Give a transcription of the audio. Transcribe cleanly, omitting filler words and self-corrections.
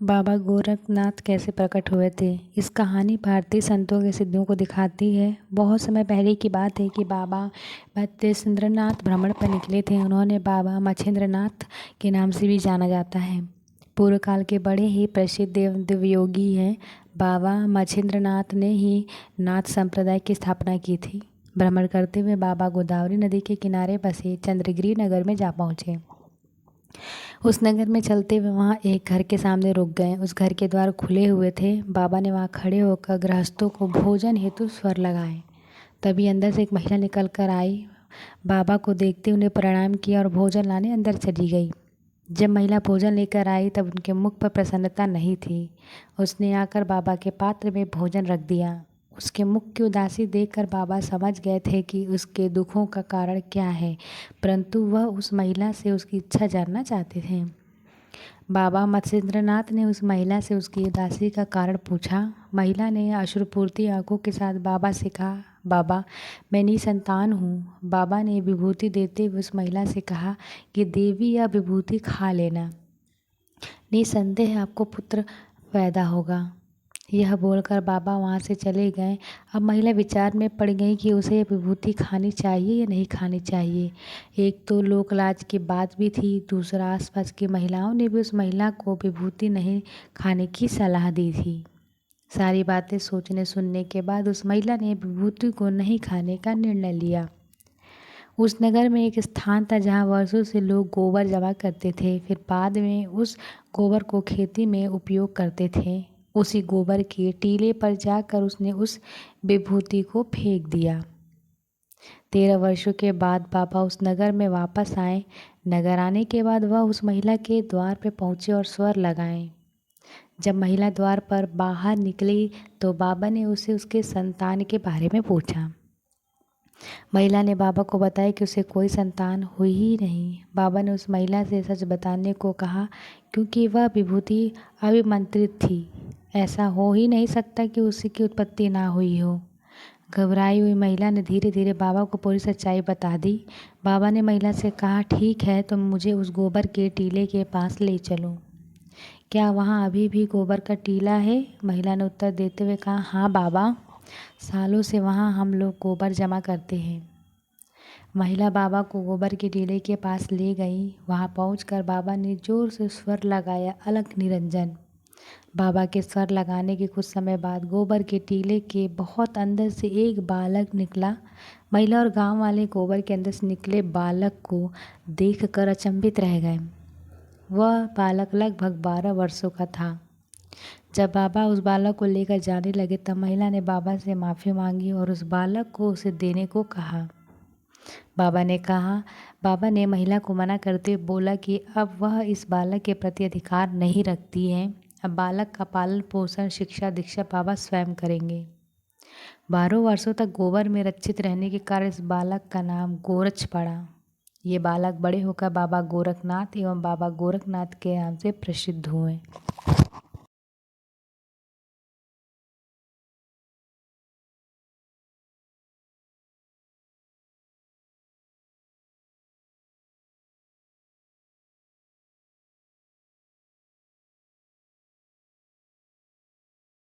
बाबा गोरखनाथ कैसे प्रकट हुए थे। इस कहानी भारतीय संतों के सिद्धियों को दिखाती है। बहुत समय पहले की बात है कि बाबा मत्स्येंद्रनाथ भ्रमण पर निकले थे। उन्होंने बाबा मच्छेंद्रनाथ के नाम से भी जाना जाता है। पूर्व काल के बड़े ही प्रसिद्ध दिव्ययोगी हैं। बाबा मच्छेंद्रनाथ ने ही नाथ संप्रदाय की स्थापना की थी। भ्रमण करते हुए बाबा गोदावरी नदी के किनारे बसे चंद्रगिरी नगर में जा पहुँचे। उस नगर में चलते हुए वहाँ एक घर के सामने रुक गए। उस घर के द्वार खुले हुए थे। बाबा ने वहाँ खड़े होकर गृहस्थों को भोजन हेतु स्वर लगाए। तभी अंदर से एक महिला निकल कर आई। बाबा को देखते उन्हें प्रणाम किया और भोजन लाने अंदर चली गई। जब महिला भोजन लेकर आई तब उनके मुख पर प्रसन्नता नहीं थी। उसने आकर बाबा के पात्र में भोजन रख दिया। उसके मुख की उदासी देखकर बाबा समझ गए थे कि उसके दुखों का कारण क्या है, परंतु वह उस महिला से उसकी इच्छा जानना चाहते थे। बाबा मत्स्येंद्रनाथ ने उस महिला से उसकी उदासी का कारण पूछा। महिला ने अश्रुपूर्ति आंखों के साथ बाबा से कहा, बाबा मैं निसंतान हूँ। बाबा ने विभूति देते हुए उस महिला से कहा कि देवी यह विभूति खा लेना, निसंदेह आपको पुत्र पैदा होगा। यह बोलकर बाबा वहाँ से चले गए। अब महिला विचार में पड़ गई कि उसे यह विभूति खानी चाहिए या नहीं खानी चाहिए। एक तो लोक लाज की बात भी थी, दूसरा आसपास की महिलाओं ने भी उस महिला को विभूति नहीं खाने की सलाह दी थी। सारी बातें सोचने सुनने के बाद उस महिला ने विभूति को नहीं खाने का निर्णय लिया। उस नगर में एक स्थान था जहाँ वर्षों से लोग गोबर जमा करते थे, फिर बाद में उस गोबर को खेती में उपयोग करते थे। उसी गोबर के टीले पर जाकर उसने उस विभूति को फेंक दिया। 13 वर्षों के बाद बाबा उस नगर में वापस आए। नगर आने के बाद वह उस महिला के द्वार पर पहुँचे और स्वर लगाए। जब महिला द्वार पर बाहर निकली तो बाबा ने उसे उसके संतान के बारे में पूछा। महिला ने बाबा को बताया कि उसे कोई संतान हुई ही नहीं। बाबा ने उस महिला से सच बताने को कहा क्योंकि वह विभूति अभिमंत्रित थी। ऐसा हो ही नहीं सकता कि उसकी उत्पत्ति ना हुई हो। घबराई हुई महिला ने धीरे धीरे बाबा को पूरी सच्चाई बता दी। बाबा ने महिला से कहा, ठीक है, तुम मुझे उस गोबर के टीले के पास ले चलो। क्या वहाँ अभी भी गोबर का टीला है? महिला ने उत्तर देते हुए कहा, हाँ बाबा, सालों से वहाँ हम लोग गोबर जमा करते हैं। महिला बाबा को गोबर के टीले के पास ले गई। वहाँ पहुंचकर बाबा ने जोर से स्वर लगाया, अलख निरंजन। बाबा के स्वर लगाने के कुछ समय बाद गोबर के टीले के बहुत अंदर से एक बालक निकला। महिला और गांव वाले गोबर के अंदर से निकले बालक को देखकर अचंभित रह गए। वह बालक लगभग 12 वर्षों का था। जब बाबा उस बालक को लेकर जाने लगे तब महिला ने बाबा से माफ़ी मांगी और उस बालक को उसे देने को कहा। बाबा ने महिला को मना करते हुए बोला कि अब वह इस बालक के प्रति अधिकार नहीं रखती है। अब बालक का पालन पोषण शिक्षा दीक्षा बाबा स्वयं करेंगे। 12 वर्षों तक गोबर में रक्षित रहने के कारण इस बालक का नाम गोरच पड़ा। ये बालक बड़े होकर बाबा गोरखनाथ एवं बाबा गोरखनाथ के नाम से प्रसिद्ध हुए।